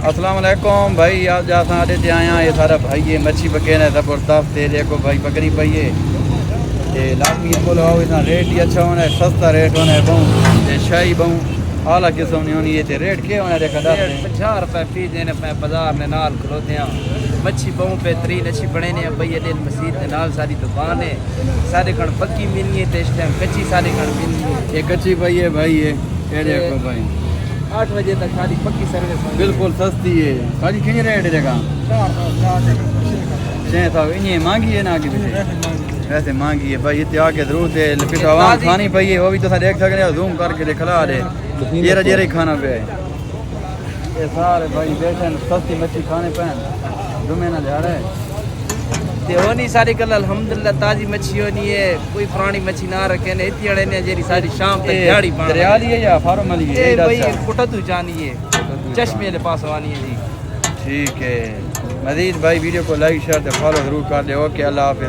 अस्सलाम वालेकुम भाई। आज जहाँ आते थे आया ये सारा भाई ये मच्छी पके ने ज़बरदस्त है। देखो भाई बकरी पई है ते लाजमी इनको लगाओ। इतना रेट ही अच्छा होना है, सस्ता रेट होना है। बहु ते शाही बहु आला किस्म नहीं होनी है। ते रेट क्या होना है? देखा 50 रुपए फी देने पे बाजार में नाल खलोते हैं। मच्छी बहु बेहतरीन अच्छी बने ने भैया दिन मस्जिद के नाल सारी दुकान है। सारे कण पक्की मिलनी है, इस टाइम कच्ची सारे कण मिलनी है। ये कच्ची पई है भाई ये देखो भाई 8 बजे तक सारी पक्की सर्विस बिल्कुल सस्ती है। भाजी कितनी रेट है जगह? 600 इतनी महंगी है ना कि वैसे महंगी है भाई। इतने आके जरूर दे लेकिन आवाम खानी पई है वो भी तो देख सकते हो। जूम करके दिखला दे जेरा जेरा ही खाना पे है। ये सारे भाई बैठे सस्ती मच्छी खाने पे जुमे ना झाड़े ते होनी सारी कल अल्हम्दुलिल्लाह ताजी मच्छी होनी है। कोई पुरानी मच्छी ना रखे ने इतनी अड़े ने जेरी सारी शाम तक दिहाड़ी बन दरिया ली है या फार्म वाली है? ये भाई कुटतू जानी है, चश्मे के पास आनी है जी। ठीक है। मजीद भाई वीडियो को लाइक शेयर फॉलो जरूर कर ले। ओके अल्लाह हाफिज़।